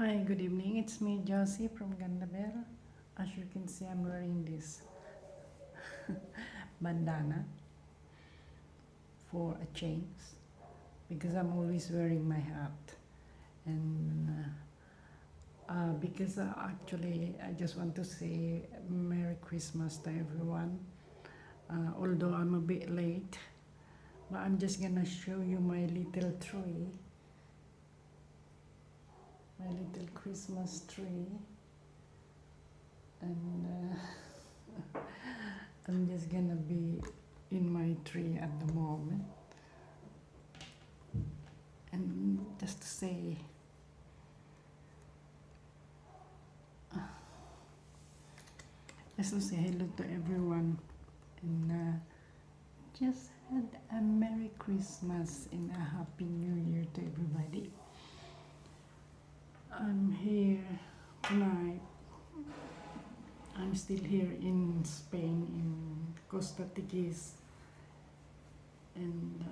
Hi, good evening. It's me, Josie from Gandabel. As you can see, I'm wearing this bandana for a change because I'm always wearing my hat. And because actually, I just want to say Merry Christmas to everyone. Although I'm a bit late, but I'm just gonna show you my little tree, my little Christmas tree. And I'm just gonna be in my tree at the moment. And just to say, just to say hello to everyone, and just had a Merry Christmas and a Happy New Year to everybody. I'm here tonight. I'm still here in Spain, in Costa Tiquis, and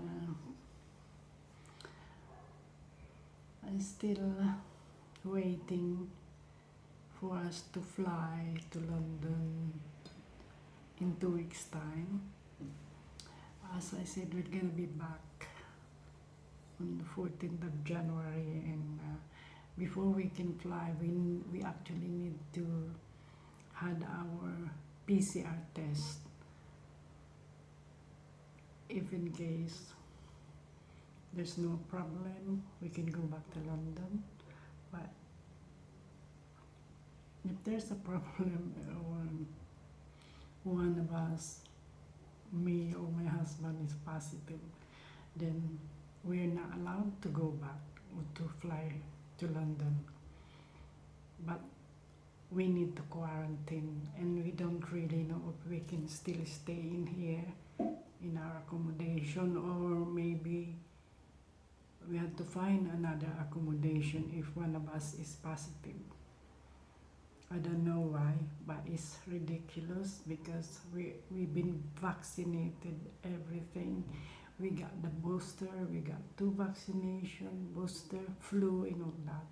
I'm still waiting for us to fly to London in 2 weeks' time. As I said, we're gonna be back on the 14th of January, and before we can fly, we actually need to had our PCR test, if in case there's no problem, we can go back to London. But if there's a problem, or one of us, me or my husband, is positive, then we're not allowed to go back or to fly to London. But we need to quarantine, and we don't really know if we can still stay in here in our accommodation, or maybe we have to find another accommodation if one of us is positive. I don't know why, but it's ridiculous because we've been vaccinated, everything. We got the booster, we got 2 vaccination, booster, flu, and all that.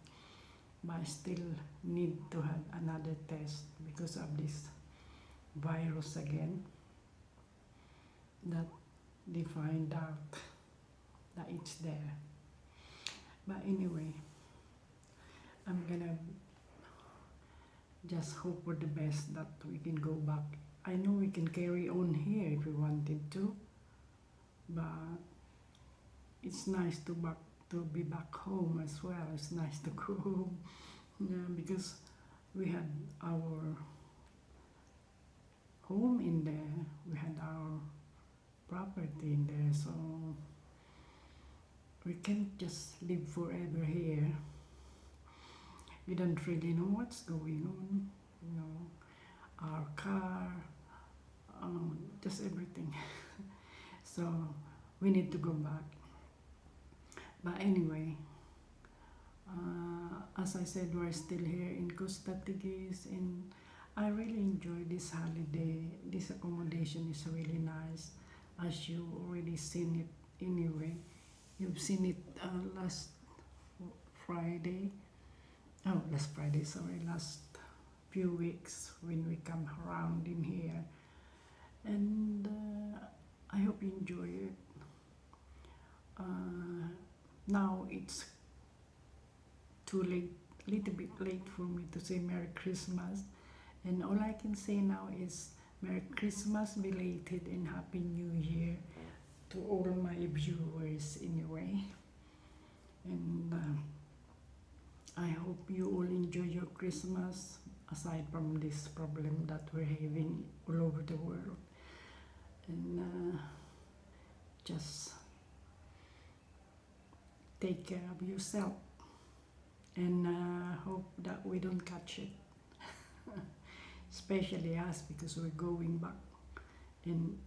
But I still need to have another test because of this virus again, that they find out that it's there. But anyway, I'm gonna just hope for the best that we can go back. I know we can carry on here if we wanted to, but it's nice to be back home as well. It's nice to go home, because we had our home in there, we had our property in there, so we can't just live forever here. We don't really know what's going on, our car, just everything. So we need to go back. But anyway, as I said, we're still here in Costa Tiquis, and I really enjoy this holiday. This accommodation is really nice, as you already seen it anyway. You've seen it last Friday. Oh, last few weeks when we come around in here. And I hope you enjoy it. Now it's too late, little bit late for me to say Merry Christmas. And all I can say now is Merry Christmas belated and Happy New Year to all my viewers anyway. And I hope you all enjoy your Christmas aside from this problem that we're having all over the world. And just take care of yourself, and hope that we don't catch it. Especially us, because we're going back, and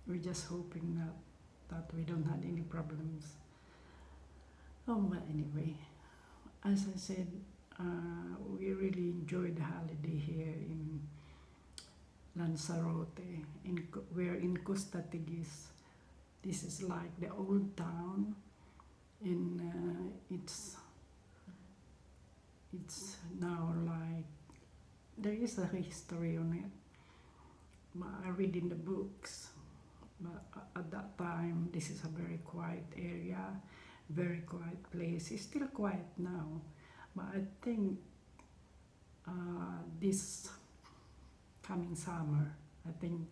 we're just hoping that we don't have any problems. Oh, but anyway, as I said, we really enjoyed the holiday here in Lanzarote. We're in Costa Tiquis. This is like the old town, and it's It's now like there is a history on it. But I read in the books. But at that time, this is a very quiet area, very quiet place. It's still quiet now, but I think this coming summer, I think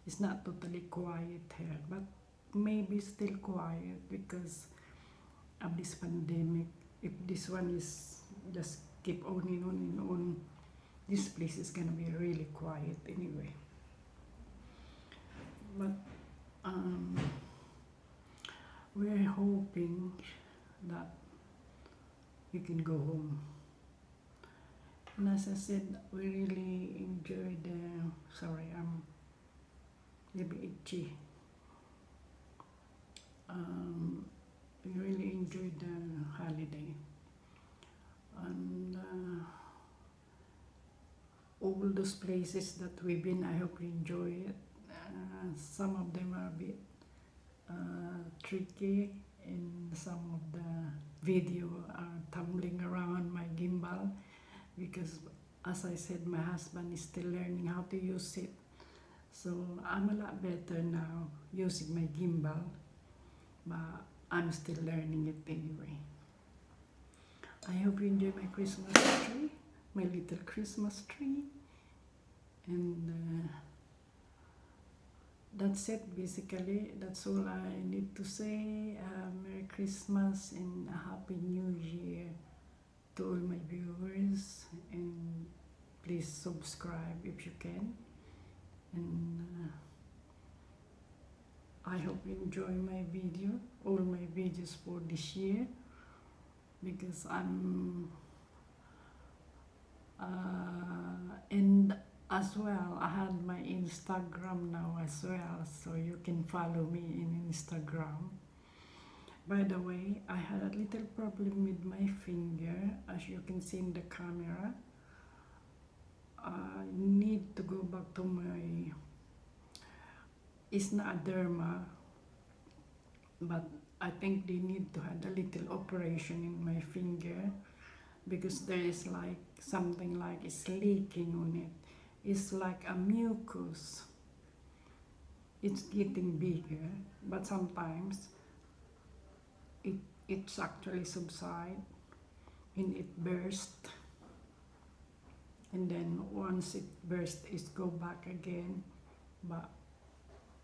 it's not totally quiet here, but maybe still quiet because of this pandemic. If this one is just keep on and on and on, this place is gonna be really quiet anyway. But we're hoping that you can go home. And as I said, we really enjoyed sorry, I'm a little bit itchy. We really enjoyed the holiday. And all those places that we've been, I hope you enjoy it. Some of them are a bit tricky, and some of the video are tumbling around my gimbal because, as I said, my husband is still learning how to use it. So I'm a lot better now using my gimbal, but I'm still learning it anyway. I hope you enjoy my Christmas tree, my little Christmas tree, and that's it basically. That's all I need to say. Merry Christmas and a Happy New Year to all my viewers, and please subscribe if you can. And I hope you enjoy my video, all my videos for this year, because and as well, I had my Instagram now as well, so you can follow me in Instagram. By the way, I had a little problem with my finger, as you can see in the camera. I need to go back to my, it's not a derma, but I think they need to have a little operation in my finger because there is like something like it's leaking on it. It's like a mucus. It's getting bigger, but sometimes it's actually subside and it burst. And then once it bursts, it go back again. But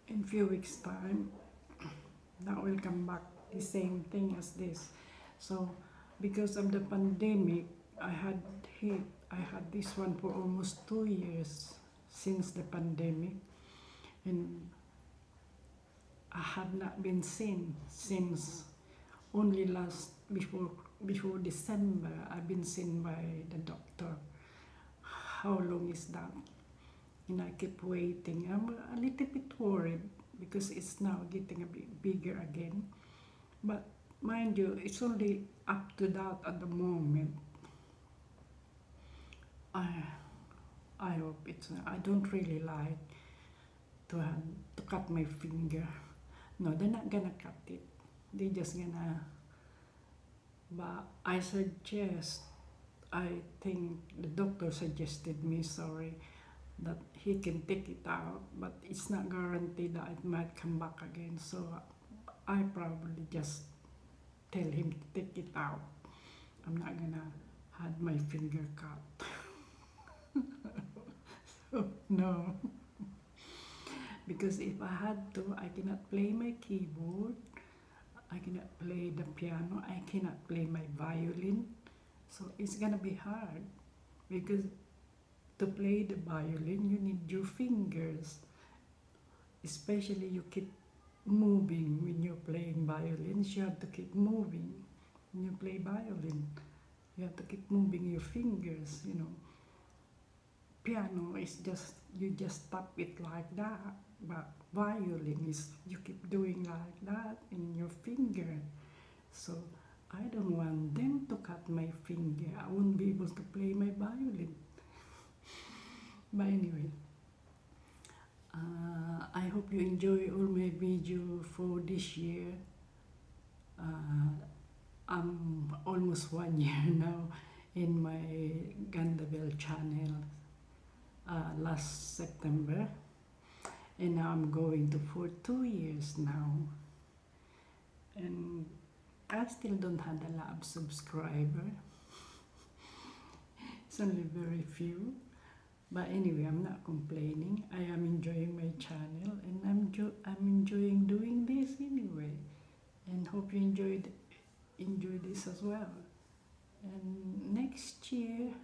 in few weeks time, that will come back the same thing as this. So because of the pandemic, I had this one for almost 2 years since the pandemic, and I have not been seen since only before December. I've been seen by the doctor. How long is that? And I keep waiting. I'm a little bit worried because it's now getting a bit bigger again. But mind you, it's only up to that at the moment. I hope it's. I don't really like to cut my finger. No, they're not gonna cut it. They're just gonna. But I think the doctor suggested me, sorry, that he can take it out, but it's not guaranteed that it might come back again. So I probably just tell him to take it out. I'm not gonna have my finger cut. So, no. Because if I had to, I cannot play my keyboard, I cannot play the piano, I cannot play my violin. So it's gonna be hard because to play the violin, you need your fingers. Especially you keep moving when you're playing violins. You have to keep moving when you play violin. You have to keep moving your fingers, you know. Piano is just, you just tap it like that. But violin is, you keep doing like that in your finger. So I don't want them to cut my finger. I won't be able to play my violin. But anyway, I hope you enjoy all my video for this year. I'm almost 1 year now in my Gandaville channel last September, and now I'm going to for 2 years now, and I still don't have a lot of subscribers. It's only very few, but anyway, I'm not complaining. I am enjoying my channel, and I'm enjoying doing this anyway, and hope you enjoy this as well. And next year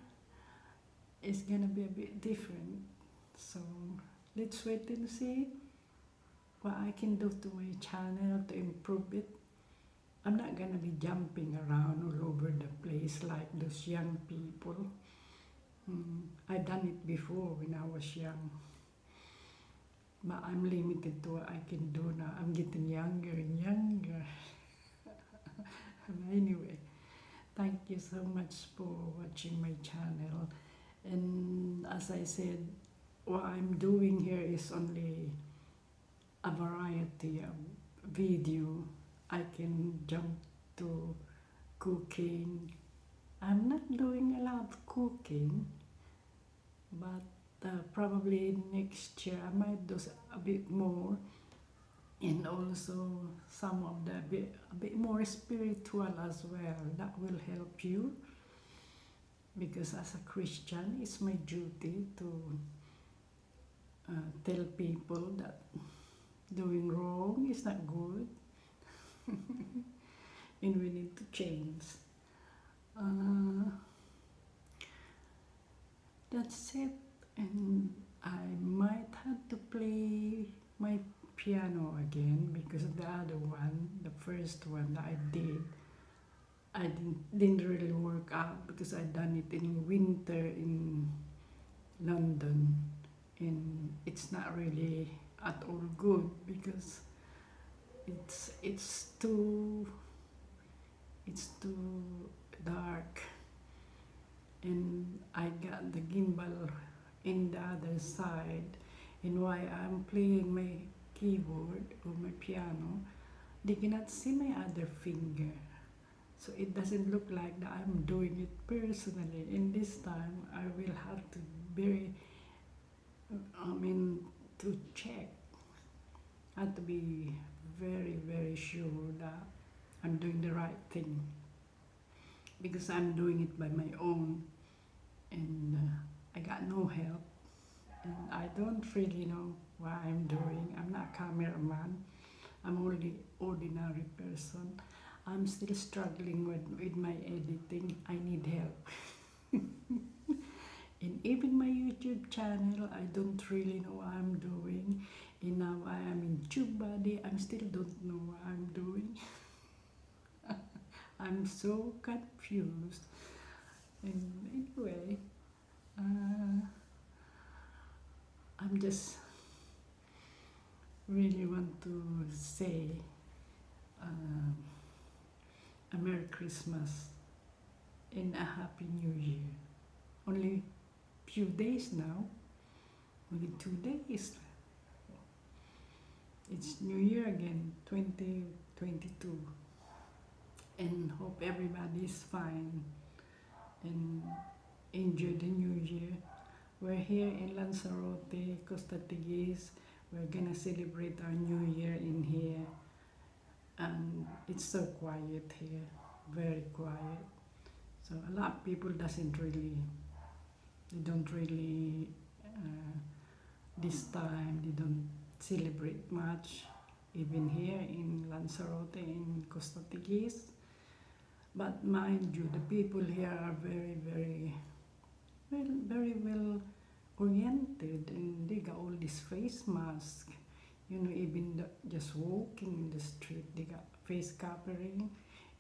is gonna be a bit different, so let's wait and see what I can do to my channel to improve it. I'm not gonna be jumping around all over the place like those young people. I've done it before when I was young, but I'm limited to what I can do now. I'm getting younger and younger. Anyway, thank you so much for watching my channel. And as I said, what I'm doing here is only a variety of video. I can jump to cooking. I'm not doing a lot of cooking, but probably next year I might do a bit more, and also some of the a bit more spiritual as well. That will help you, because as a Christian, it's my duty to tell people that doing wrong is not good, and we need to change. That's it, and I might have to play my piano again, because the other one, the first one that I didn't really work out, because I done it in winter in London, and it's not really at all good, because it's too dark, and I got the gimbal in the other side, and while I'm playing my keyboard or my piano, they cannot see my other finger, so it doesn't look like that I'm doing it personally. And this time I will have to to check. I have to be very, very sure that I'm doing the right thing, because I'm doing it by my own, and I got no help, and I don't really know what I'm doing. I'm not a cameraman. I'm only ordinary person. I'm still struggling with my editing. I need help. And even my YouTube channel, I don't really know what I'm doing. And now I am in TubeBuddy. I still don't know what I'm doing. I'm so confused. And anyway, I'm just really want to say a Merry Christmas and a Happy New Year. Only few days now, only 2 days. It's New Year again, 2022. And hope everybody is fine and enjoy the New Year. We're here in Lanzarote, Costa Teguise. We're gonna celebrate our New Year in here. And it's so quiet here, very quiet. So a lot of people don't really, this time, they don't celebrate much, even here in Lanzarote, in Costa Teguise. But mind you, the people here are very well oriented, and they got all these face masks. Even just walking in the street, they got face covering,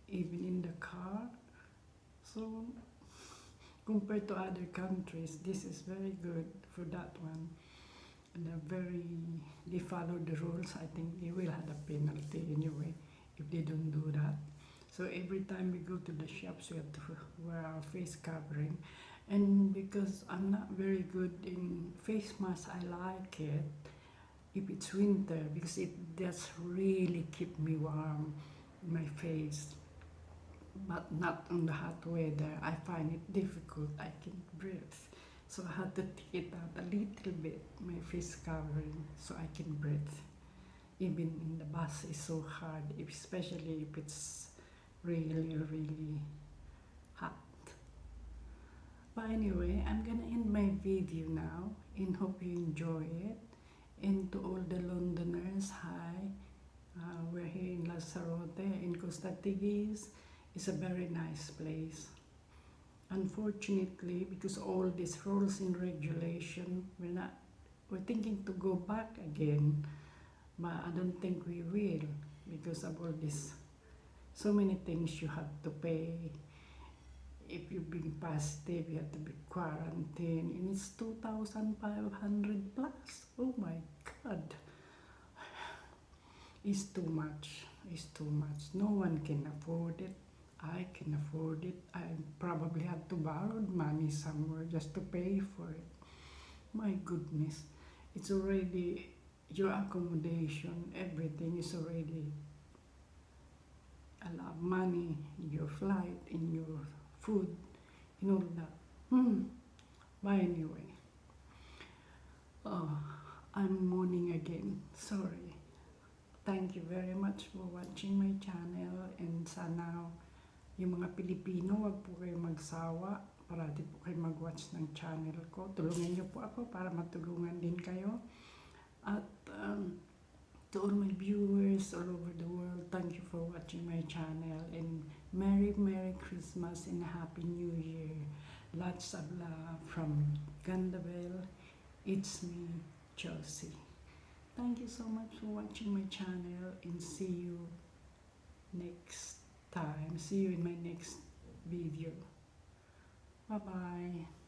even in the car. So compared to other countries, this is very good for that one. And they follow the rules. I think they will have a penalty anyway if they don't do that. So every time we go to the shops, we have to wear our face covering. And because I'm not very good in face mask, I like it if it's winter, because it does really keep me warm, my face. but not on the hot weather. I find it difficult. I can't breathe. So I had to take it out a little bit, my face covering, so I can breathe. Even in the bus is so hard, especially if it's really, really hot. But anyway, I'm gonna end my video now and hope you enjoy it. And to all the Londoners, hi. We're here in Lanzarote in Costa Tigis. It's a very nice place. Unfortunately, because all these rules and regulation, we're thinking to go back again, but I don't think we will because of all this. So many things you have to pay. If you've been positive, you have to be quarantined, and it's 2,500 plus. Oh my God. It's too much. It's too much. No one can afford it. I can afford it. I probably have to borrow money somewhere just to pay for it. My goodness. It's already your accommodation, everything is already a lot of money, your flight, in your food, and all that. But anyway, oh, I'm mourning again. Sorry. Thank you very much for watching my channel, and sana yung mga Pilipino, wag po kayong magsawa. Parati po kayo mag-watch ng channel ko. Tulungan niyo po ako para matulungan din kayo. At to all my viewers all over the world, thank you for watching my channel, and Merry Christmas and Happy New Year. Lots of love from Gandabel. It's me, Josie. Thank you so much for watching my channel, and see you next time. See you in my next video. Bye bye.